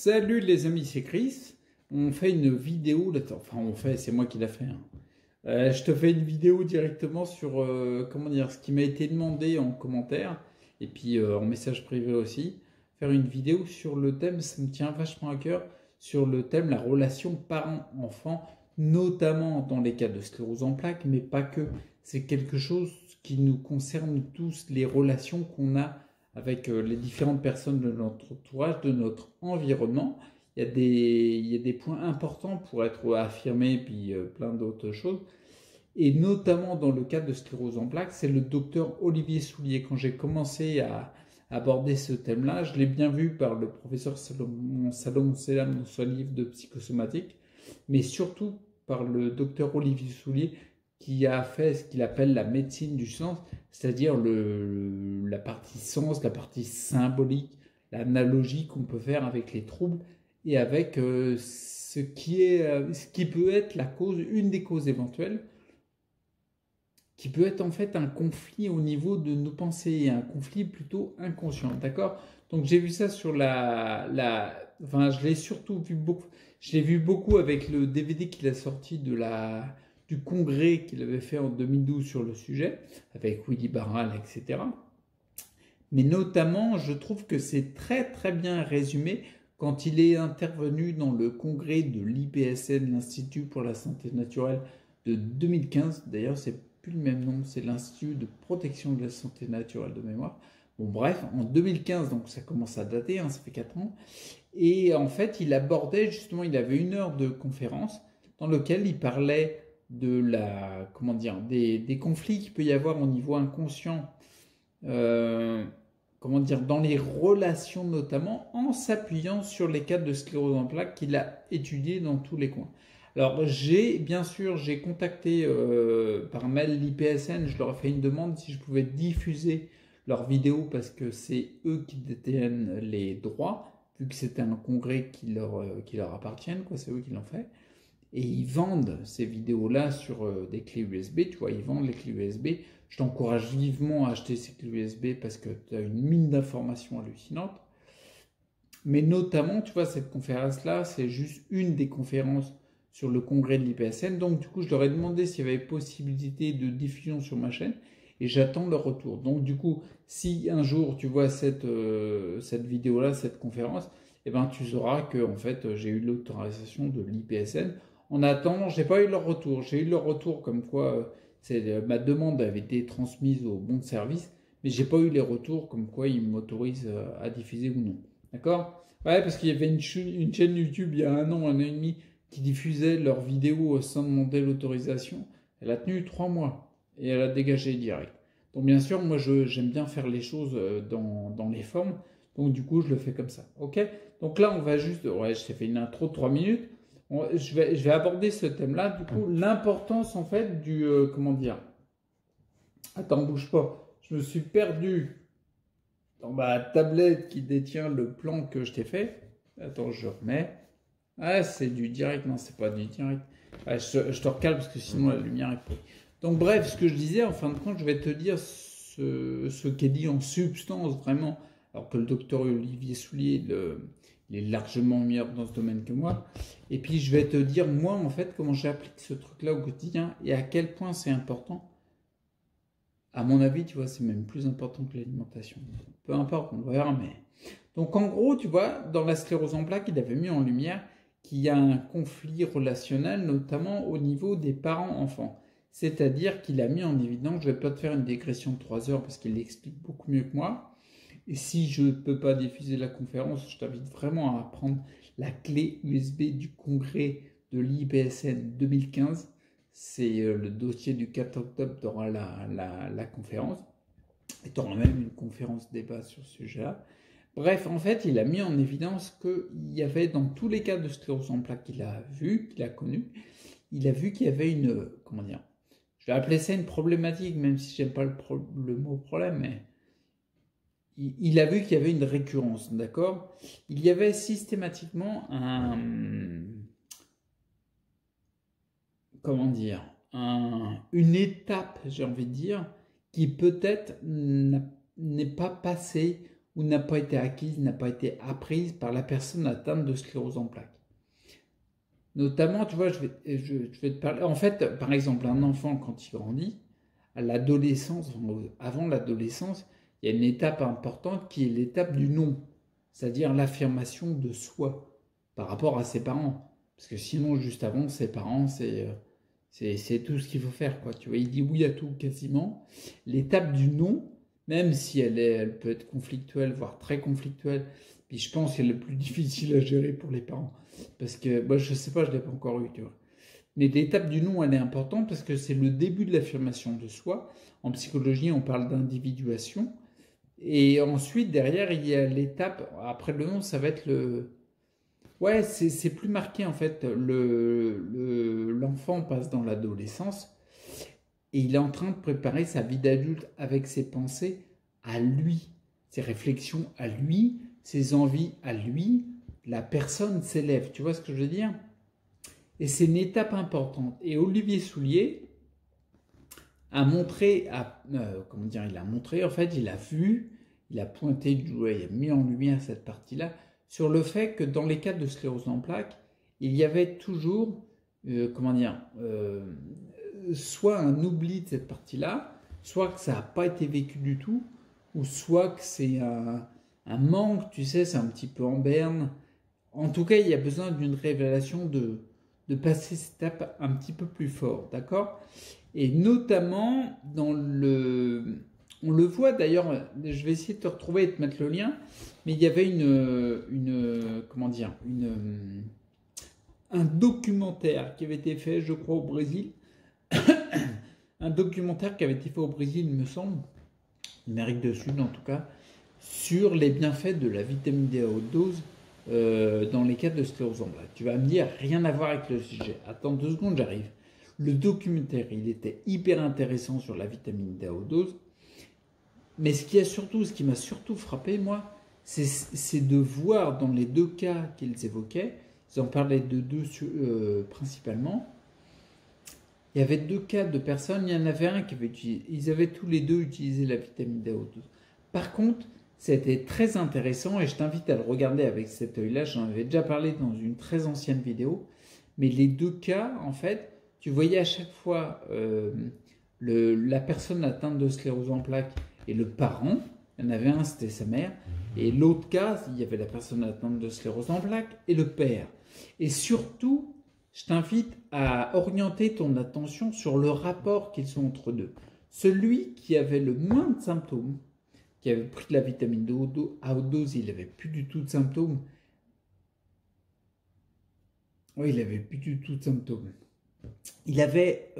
Salut les amis, c'est Chris. On fait une vidéo, enfin c'est moi qui l'a fait, hein. Je te fais une vidéo directement sur comment dire, ce qui m'a été demandé en commentaire et puis en message privé aussi. Faire une vidéo sur le thème, ça me tient vachement à cœur, sur le thème la relation parent-enfant, notamment dans les cas de sclérose en plaques, mais pas que. C'est quelque chose qui nous concerne tous, les relations qu'on a avec les différentes personnes de notre entourage, de notre environnement. Il y a des points importants pour être affirmés, puis plein d'autres choses. Et notamment dans le cas de sclérose en plaques, c'est le docteur Olivier Soulier. Quand j'ai commencé à aborder ce thème-là, je l'ai bien vu par le professeur Salomon Selam dans son livre de psychosomatique, mais surtout par le docteur Olivier Soulier qui a fait ce qu'il appelle la médecine du sens, c'est-à-dire la partie sens, la partie symbolique, l'analogie qu'on peut faire avec les troubles et avec ce qui peut être la cause, une des causes éventuelles, qui peut être en fait un conflit au niveau de nos pensées, un conflit plutôt inconscient, d'accord? Donc j'ai vu ça sur enfin je l'ai surtout vu beaucoup, je l'ai vu beaucoup avec le DVD qu'il a sorti du congrès qu'il avait fait en 2012 sur le sujet, avec Willy Barral, etc. Mais notamment, je trouve que c'est très très bien résumé quand il est intervenu dans le congrès de l'IPSN, l'Institut pour la santé naturelle de 2015. D'ailleurs, c'est plus le même nom, c'est l'Institut de protection de la santé naturelle de mémoire. Bon, bref, en 2015, donc ça commence à dater, hein, ça fait 4 ans. Et en fait, il abordait justement, il avait 1 heure de conférence dans lequel il parlait de comment dire, des conflits qu'il peut y avoir au niveau inconscient, comment dire, dans les relations notamment, en s'appuyant sur les cas de sclérose en plaques qu'il a étudiés dans tous les coins. Alors bien sûr, j'ai contacté par mail l'IPSN, je leur ai fait une demande si je pouvais diffuser leurs vidéos parce que c'est eux qui détiennent les droits, vu que c'était un congrès qui leur appartiennent, quoi, c'est eux qui l'ont fait. Et ils vendent ces vidéos-là sur des clés USB, tu vois, ils vendent les clés USB. Je t'encourage vivement à acheter ces clés USB parce que tu as une mine d'informations hallucinante. Mais notamment, tu vois, cette conférence-là, c'est juste une des conférences sur le congrès de l'IPSN. Donc, du coup, je leur ai demandé s'il y avait possibilité de diffusion sur ma chaîne et j'attends leur retour. Donc, du coup, si un jour tu vois cette vidéo-là, cette conférence, eh ben, tu sauras que en fait, j'ai eu l'autorisation de l'IPSN. En attendant, je n'ai pas eu leur retour. J'ai eu leur retour comme quoi ma demande avait été transmise au bon service, mais j'ai pas eu les retours comme quoi ils m'autorisent à diffuser ou non. D'accord? Ouais, parce qu'il y avait une chaîne YouTube il y a 1 an et demi qui diffusait leurs vidéos sans demander l'autorisation. Elle a tenu 3 mois et elle a dégagé direct. Donc bien sûr, moi j'aime bien faire les choses dans les formes. Donc du coup, je le fais comme ça. Ok? Donc là, on va juste... Ouais, je t'ai fait une intro de 3 minutes. Je vais aborder ce thème-là. Du coup, l'importance en fait du... comment dire? Attends, bouge pas. Je me suis perdu dans ma tablette qui détient le plan que je t'ai fait. Attends, je remets. Ah, c'est du direct. Non, c'est pas du direct. Ah, je te recale parce que sinon la lumière est pourrie. Donc bref, ce que je disais, en fin de compte, je vais te dire ce qu'est dit en substance vraiment, alors que le docteur Olivier Soulier, il est largement meilleur dans ce domaine que moi. Et puis je vais te dire, moi, en fait, comment j'applique ce truc-là au quotidien et à quel point c'est important. À mon avis, tu vois, c'est même plus important que l'alimentation. Peu importe, on va verra, mais... Donc en gros, tu vois, dans la sclérose en plaques, il avait mis en lumière qu'il y a un conflit relationnel, notamment au niveau des parents-enfants. C'est-à-dire qu'il a mis en évidence, je ne vais pas te faire une digression de 3 heures parce qu'il l'explique beaucoup mieux que moi. Et si je ne peux pas diffuser la conférence, je t'invite vraiment à prendre la clé USB du congrès de l'IPSN 2015. C'est le dossier du 4 octobre, tu auras la conférence. Et tu auras même une conférence débat sur ce sujet-là. Bref, en fait, il a mis en évidence qu'il y avait dans tous les cas de sclérose en plaques qu'il a vu, qu'il a connu, il a vu qu'il y avait une, comment dire, je vais appeler ça une problématique, même si j'aime pas le mot problème, mais il a vu qu'il y avait une récurrence, d'accord? Il y avait systématiquement comment dire, une étape, j'ai envie de dire, qui peut-être n'est pas passée ou n'a pas été acquise, n'a pas été apprise par la personne atteinte de sclérose en plaques. Notamment, tu vois, je vais te parler. En fait, par exemple, un enfant, quand il grandit, à l'adolescence, avant l'adolescence, il y a une étape importante qui est l'étape du non, c'est-à-dire l'affirmation de soi par rapport à ses parents. Parce que sinon, juste avant, ses parents, c'est tout ce qu'il faut faire, quoi. Tu vois, il dit oui à tout quasiment. L'étape du non, même si elle peut être conflictuelle, voire très conflictuelle, puis je pense qu'elle est le plus difficile à gérer pour les parents. Parce que moi, je sais pas, je ne l'ai pas encore eu, tu vois. Mais l'étape du non, elle est importante parce que c'est le début de l'affirmation de soi. En psychologie, on parle d'individuation. Et ensuite, derrière, il y a l'étape, après le non, ça va être le... Ouais, c'est plus marqué en fait. L'enfant passe dans l'adolescence et il est en train de préparer sa vie d'adulte avec ses pensées à lui, ses réflexions à lui, ses envies à lui. La personne s'élève, tu vois ce que je veux dire? Et c'est une étape importante. Et Olivier Soulier a montré, comment dire, il a montré, en fait, il a vu, il a pointé du doigt, il a mis en lumière cette partie-là, sur le fait que dans les cas de sclérose en plaques, il y avait toujours, comment dire, soit un oubli de cette partie-là, soit que ça n'a pas été vécu du tout, ou soit que c'est un manque, tu sais, c'est un petit peu en berne. En tout cas, il y a besoin d'une révélation de passer cette étape un petit peu plus fort, d'accord? Et notamment dans le... On le voit d'ailleurs, je vais essayer de te retrouver et de te mettre le lien, mais il y avait comment dire, un documentaire qui avait été fait, je crois, au Brésil. Un documentaire qui avait été fait au Brésil, il me semble, Amérique du Sud en tout cas, sur les bienfaits de la vitamine D à haute dose dans les cas de sclérose en plaques. Tu vas me dire, rien à voir avec le sujet. Attends 2 secondes, j'arrive. Le documentaire, il était hyper intéressant sur la vitamine D à haute dose. Mais ce qui m'a surtout frappé, moi, c'est de voir dans les 2 cas qu'ils évoquaient, ils en parlaient de 2 principalement, il y avait 2 cas de personnes, il y en avait un qui avait utilisé, ils avaient tous les 2 utilisé la vitamine D à haute dose. Par contre, c'était très intéressant et je t'invite à le regarder avec cet œil-là, j'en avais déjà parlé dans une très ancienne vidéo, mais les 2 cas, en fait, tu voyais à chaque fois la personne atteinte de sclérose en plaques et le parent, il y en avait un, c'était sa mère, et l'autre cas, il y avait la personne atteinte de sclérose en plaques et le père. Et surtout, je t'invite à orienter ton attention sur le rapport qu'ils ont entre deux. Celui qui avait le moins de symptômes, qui avait pris de la vitamine D à haute dose, il n'avait plus du tout de symptômes. Oui, il n'avait plus du tout de symptômes. Il avait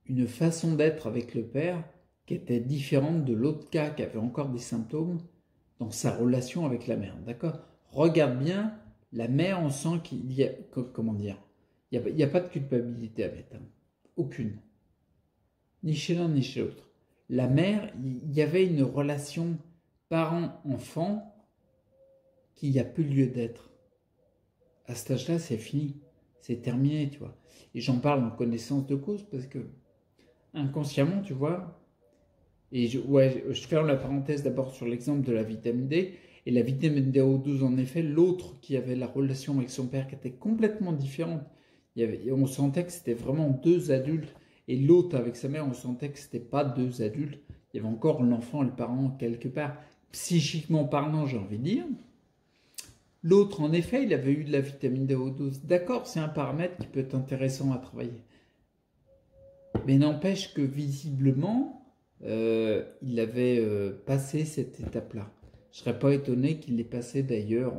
une façon d'être avec le père qui était différente de l'autre cas qui avait encore des symptômes dans sa relation avec la mère. D'accord? Regarde bien, la mère, on sent qu'il y a, comment dire, il n'y a pas de culpabilité à mettre. Hein. Aucune. Ni chez l'un ni chez l'autre. La mère, il y avait une relation parent-enfant qui n'a plus lieu d'être. À cet âge-là, c'est fini. C'est terminé, tu vois. Et j'en parle en connaissance de cause parce que inconsciemment, tu vois, et je ferme la parenthèse d'abord sur l'exemple de la vitamine D. Et la vitamine D à haute dose, en effet, l'autre qui avait la relation avec son père qui était complètement différente. On sentait que c'était vraiment 2 adultes. Et l'autre avec sa mère, on sentait que c'était pas 2 adultes. Il y avait encore l'enfant et le parent quelque part. Psychiquement parlant, j'ai envie de dire. L'autre, en effet, il avait eu de la vitamine D à haute dose. D'accord, c'est un paramètre qui peut être intéressant à travailler. Mais n'empêche que visiblement, il avait passé cette étape-là. Je ne serais pas étonné qu'il l'ait passé d'ailleurs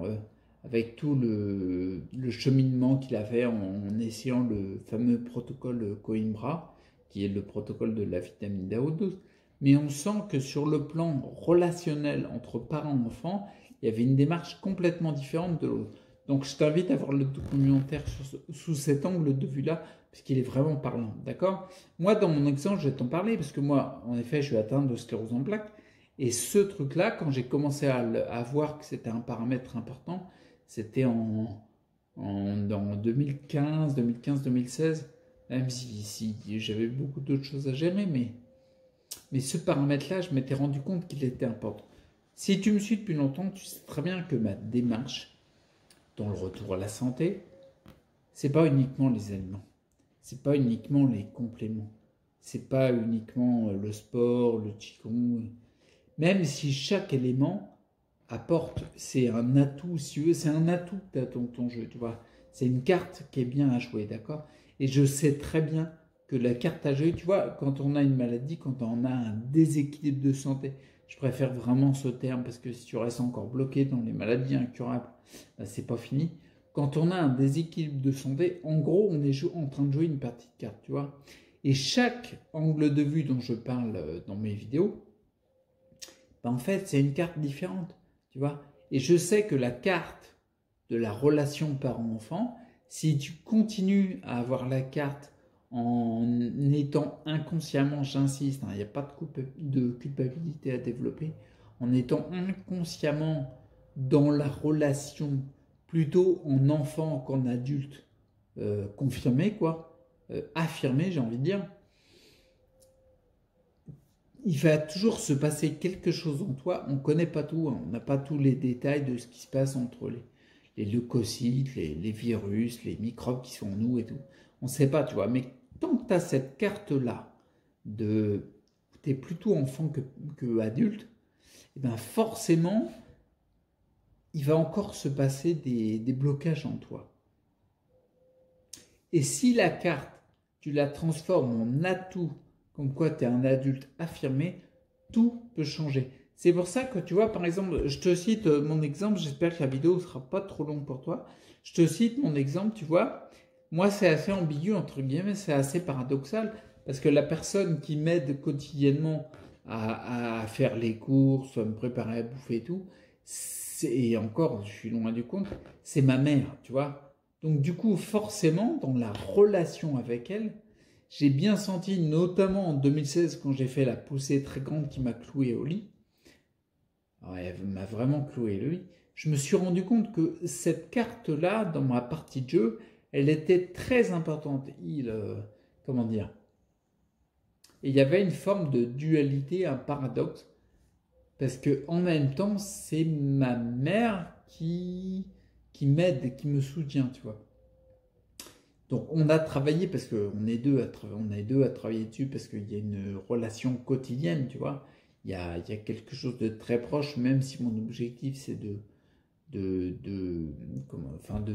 avec tout le cheminement qu'il a fait en essayant le fameux protocole Coimbra, qui est le protocole de la vitamine D à haute dose. Mais on sent que sur le plan relationnel entre parents et enfants, il y avait une démarche complètement différente de l'autre. Donc je t'invite à voir le documentaire sous cet angle de vue-là, parce qu'il est vraiment parlant, d'accord? Moi, dans mon exemple, je vais t'en parler, parce que moi, en effet, je suis atteint de sclérose en plaques, et ce truc-là, quand j'ai commencé à voir que c'était un paramètre important, c'était dans 2015, 2016, même si j'avais beaucoup d'autres choses à gérer, mais ce paramètre-là, je m'étais rendu compte qu'il était important. Si tu me suis depuis longtemps, tu sais très bien que ma démarche dans le retour à la santé, c'est pas uniquement les aliments, c'est pas uniquement les compléments, c'est pas uniquement le sport, le qigong, même si chaque élément apporte, c'est un atout, si tu veux, c'est un atout que tu as dans ton jeu, tu vois. C'est une carte qui est bien à jouer, d'accord? Et je sais très bien que la carte à jouer, tu vois, quand on a une maladie, quand on a un déséquilibre de santé, je préfère vraiment ce terme parce que si tu restes encore bloqué dans les maladies incurables, ben, c'est pas fini. Quand on a un déséquilibre de santé, en gros, on est en train de jouer une partie de carte, tu vois. Et chaque angle de vue dont je parle dans mes vidéos, ben en fait, c'est une carte différente, tu vois. Et je sais que la carte de la relation parent-enfant, si tu continues à avoir la carte en étant inconsciemment, j'insiste, il n'y a pas de culpabilité à développer, en étant inconsciemment dans la relation plutôt en enfant qu'en adulte confirmé, quoi, affirmé, j'ai envie de dire, il va toujours se passer quelque chose en toi. On ne connaît pas tout, hein. On n'a pas tous les détails de ce qui se passe entre les leucocytes, les virus, les microbes qui sont en nous et tout. On ne sait pas, tu vois. Mais tant que tu as cette carte-là, de tu es plutôt enfant que adulte, et bien forcément, il va encore se passer des blocages en toi. Et si la carte, tu la transformes en atout, comme quoi tu es un adulte affirmé, tout peut changer. C'est pour ça que tu vois, par exemple, je te cite mon exemple, j'espère que la vidéo ne sera pas trop longue pour toi. Je te cite mon exemple, tu vois, moi c'est assez ambigu, entre guillemets, c'est assez paradoxal, parce que la personne qui m'aide quotidiennement à faire les courses, à me préparer à bouffer et tout, et encore, je suis loin du compte, c'est ma mère, tu vois. Donc du coup, forcément, dans la relation avec elle, j'ai bien senti, notamment en 2016, quand j'ai fait la poussée très grande qui m'a cloué au lit, ouais, elle m'a vraiment cloué au lit, je me suis rendu compte que cette carte-là, dans ma partie de jeu, elle était très importante. Comment dire? Et il y avait une forme de dualité, un paradoxe, parce que en même temps, c'est ma mère qui m'aide, qui me soutient, tu vois. Donc on a travaillé parce qu'on est on est deux à travailler dessus parce qu'il y a une relation quotidienne, tu vois. Il y a quelque chose de très proche, même si mon objectif c'est de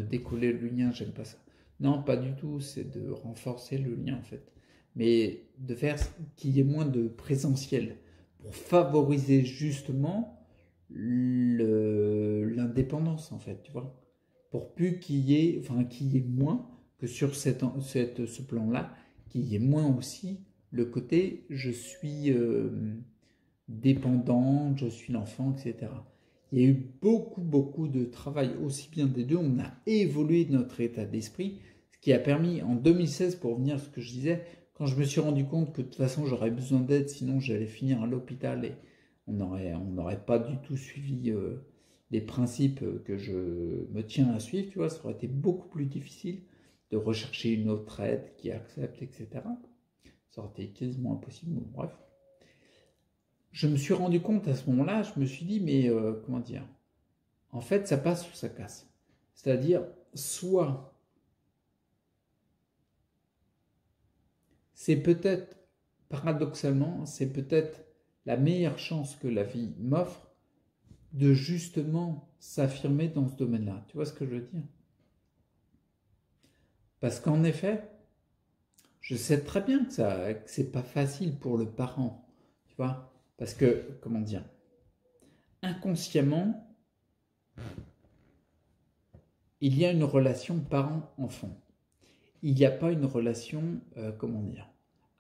décoller le lien, j'aime pas ça. Non, pas du tout, c'est de renforcer le lien en fait. Mais de faire qu'il y ait moins de présentiel pour favoriser justement l'indépendance en fait, tu vois. Pour plus qu'il y ait moins que sur ce plan-là, qu'il y ait moins aussi le côté je suis dépendant, je suis l'enfant, etc. Il y a eu beaucoup de travail aussi bien des deux. On a évolué notre état d'esprit, ce qui a permis en 2016, pour revenir à ce que je disais, quand je me suis rendu compte que de toute façon j'aurais besoin d'aide, sinon j'allais finir à l'hôpital et on n'aurait pas du tout suivi les principes que je me tiens à suivre, tu vois, ça aurait été beaucoup plus difficile de rechercher une autre aide qui accepte, etc. Ça aurait été quasiment impossible, bon, bref. Je me suis rendu compte à ce moment-là, je me suis dit, mais comment dire, en fait, ça passe ou ça casse. C'est-à-dire, soit c'est peut-être, paradoxalement, c'est peut-être la meilleure chance que la vie m'offre de justement s'affirmer dans ce domaine-là. Tu vois ce que je veux dire? Parce qu'en effet, je sais très bien que c'est pas facile pour le parent, tu vois? Parce que, comment dire, inconsciemment, il y a une relation parent-enfant. Il n'y a pas une relation, comment dire,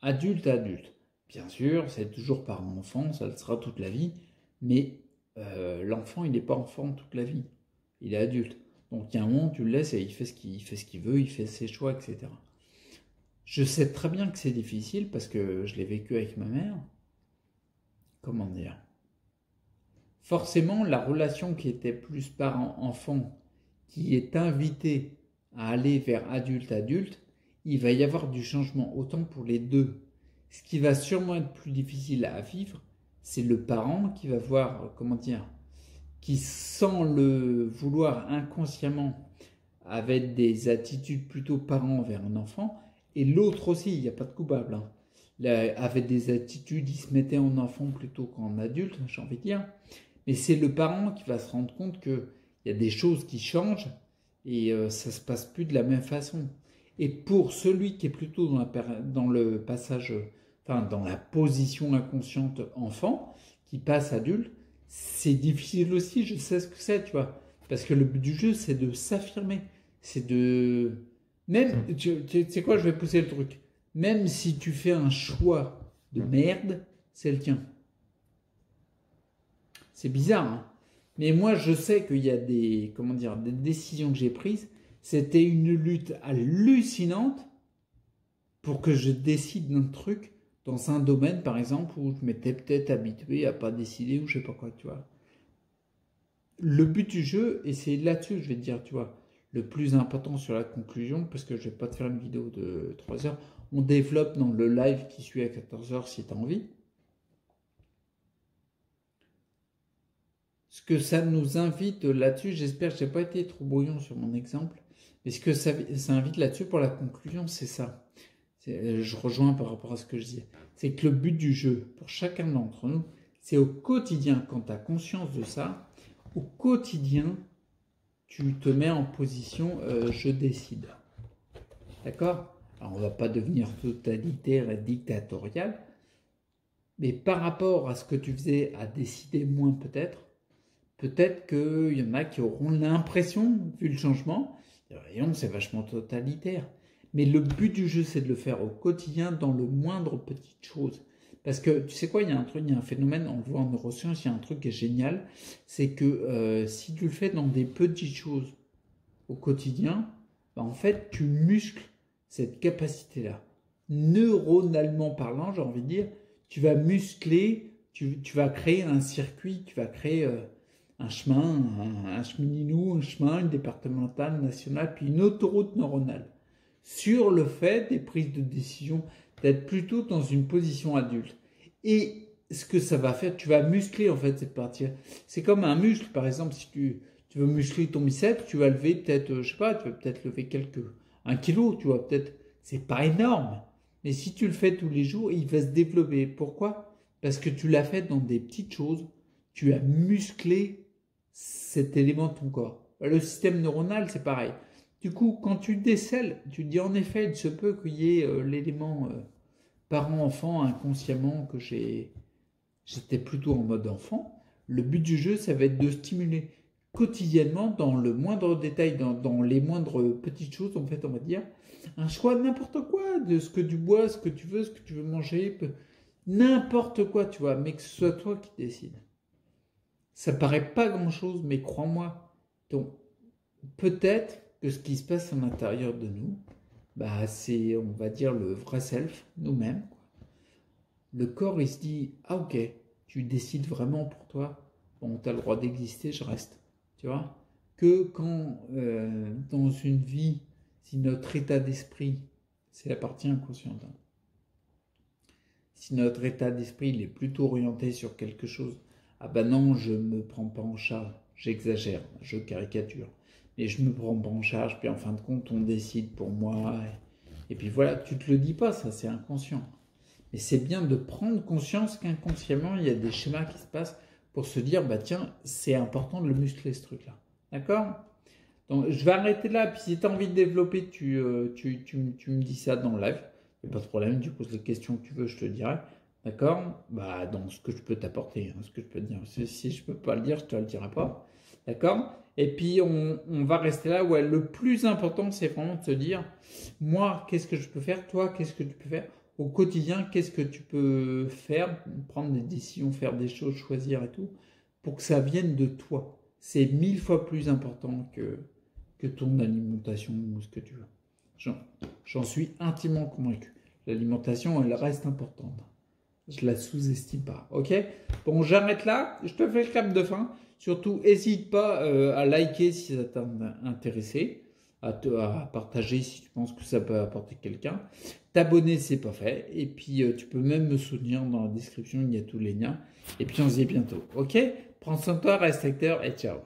adulte-adulte. Bien sûr, c'est toujours parent-enfant, ça le sera toute la vie, mais l'enfant, il n'est pas enfant toute la vie. Il est adulte. Donc il y a un moment, tu le laisses et il fait ce qu'il veut, il fait ses choix, etc. Je sais très bien que c'est difficile parce que je l'ai vécu avec ma mère. Comment dire? Forcément, la relation qui était plus parent-enfant, qui est invitée à aller vers adulte-adulte, il va y avoir du changement autant pour les deux. Ce qui va sûrement être plus difficile à vivre, c'est le parent qui va voir, comment dire, qui sans le vouloir inconsciemment avait des attitudes plutôt parents envers un enfant, et l'autre aussi, il n'y a pas de coupable, hein. Avait des attitudes, il se mettait en enfant plutôt qu'en adulte, j'ai envie de dire. Mais c'est le parent qui va se rendre compte qu'il y a des choses qui changent et ça se passe plus de la même façon. Et pour celui qui est plutôt dans le passage, enfin dans la position inconsciente enfant, qui passe adulte, c'est difficile aussi, je sais ce que c'est, tu vois. Parce que le but du jeu, c'est de s'affirmer. C'est de... Même, tu sais quoi, je vais pousser le truc. Même si tu fais un choix de merde, c'est le tien. C'est bizarre, hein. Mais moi, je sais qu'il y a des, comment dire, des décisions que j'ai prises. C'était une lutte hallucinante pour que je décide d'un truc dans un domaine, par exemple, où je m'étais peut-être habitué à pas décider ou je sais pas quoi, tu vois. Le but du jeu, et c'est là-dessus que je vais te dire, tu vois, le plus important sur la conclusion, parce que je vais pas te faire une vidéo de 3 heures, on développe dans le live qui suit à 14 heures si tu as envie. Ce que ça nous invite là-dessus, j'espère que je n'ai pas été trop brouillon sur mon exemple, mais ce que ça invite là-dessus pour la conclusion, c'est ça. Je rejoins par rapport à ce que je disais. C'est que le but du jeu, pour chacun d'entre nous, c'est au quotidien, quand tu as conscience de ça, au quotidien, tu te mets en position je décide. D'accord? Alors, on ne va pas devenir totalitaire et dictatorial, mais par rapport à ce que tu faisais à décider moins peut-être qu'il y en a qui auront l'impression, vu le changement, voyons, c'est vachement totalitaire. Mais le but du jeu, c'est de le faire au quotidien dans le moindre petite chose. Parce que tu sais quoi, il y a un phénomène, on le voit en neurosciences, il y a un truc qui est génial, c'est que si tu le fais dans des petites choses au quotidien, bah en fait, tu muscles cette capacité-là. Neuronalement parlant, j'ai envie de dire, tu vas muscler, tu vas créer un circuit, tu vas créer un chemin, un chemininou, un chemin, une départementale, nationale, puis une autoroute neuronale. Sur le fait des prises de décision, d'être plutôt dans une position adulte. Et ce que ça va faire, tu vas muscler en fait cette partie. C'est comme un muscle, par exemple, si tu veux muscler ton biceps, tu vas lever peut-être, je sais pas, tu vas peut-être lever un kilo, tu vois, peut-être, c'est pas énorme. Mais si tu le fais tous les jours, il va se développer. Pourquoi? Parce que tu l'as fait dans des petites choses, tu as musclé cet élément de ton corps. Le système neuronal, c'est pareil. Du coup, quand tu décèles, tu te dis en effet, il se peut qu'il y ait l'élément parent-enfant inconsciemment que j'étais plutôt en mode enfant. Le but du jeu, ça va être de stimuler quotidiennement, dans le moindre détail, dans les moindres petites choses, en fait, on va dire, un choix de n'importe quoi, de ce que tu bois, ce que tu veux manger, n'importe quoi, tu vois, mais que ce soit toi qui décides. Ça paraît pas grand-chose, mais crois-moi, donc peut-être que ce qui se passe à l'intérieur de nous, bah c'est, on va dire, le vrai self, nous-mêmes. Le corps, il se dit, ah ok, tu décides vraiment pour toi, bon, tu as le droit d'exister, je reste. Tu vois? Que quand, dans une vie, si notre état d'esprit, c'est la partie inconsciente, hein, si notre état d'esprit il est plutôt orienté sur quelque chose, ah ben non, je ne me prends pas en charge, j'exagère, je caricature, mais je ne me prends pas en charge, puis en fin de compte, on décide pour moi, et puis voilà, tu ne te le dis pas, ça c'est inconscient. Mais c'est bien de prendre conscience qu'inconsciemment, il y a des schémas qui se passent pour se dire, bah tiens, c'est important de le muscler ce truc-là. D'accord? Donc je vais arrêter là, puis si tu as envie de développer, tu me dis ça dans le live. Il n'y a pas de problème, tu poses les questions que tu veux, je te dirai. D'accord? Bah dans ce que je peux t'apporter, ce que je peux te dire. Si je ne peux pas le dire, je ne te le dirai pas. D'accord? Et puis on va rester là. Ouais, le plus important, c'est vraiment de se dire, moi, qu'est-ce que je peux faire? Toi, qu'est-ce que tu peux faire? Au quotidien, qu'est-ce que tu peux faire? Prendre des décisions, faire des choses, choisir et tout, pour que ça vienne de toi. C'est 1000 fois plus important que ton alimentation ou ce que tu veux. J'en suis intimement convaincu. L'alimentation, elle reste importante. Je la sous-estime pas. Ok? Bon, j'arrête là. Je te fais le cap de fin. Surtout, n'hésite pas à liker si ça t'a intéressé, à partager si tu penses que ça peut apporter quelqu'un. T'abonner, c'est pas fait. Et puis, tu peux même me soutenir dans la description, il y a tous les liens. Et puis, on se dit à bientôt. Ok? Prends soin de toi, reste acteur et ciao.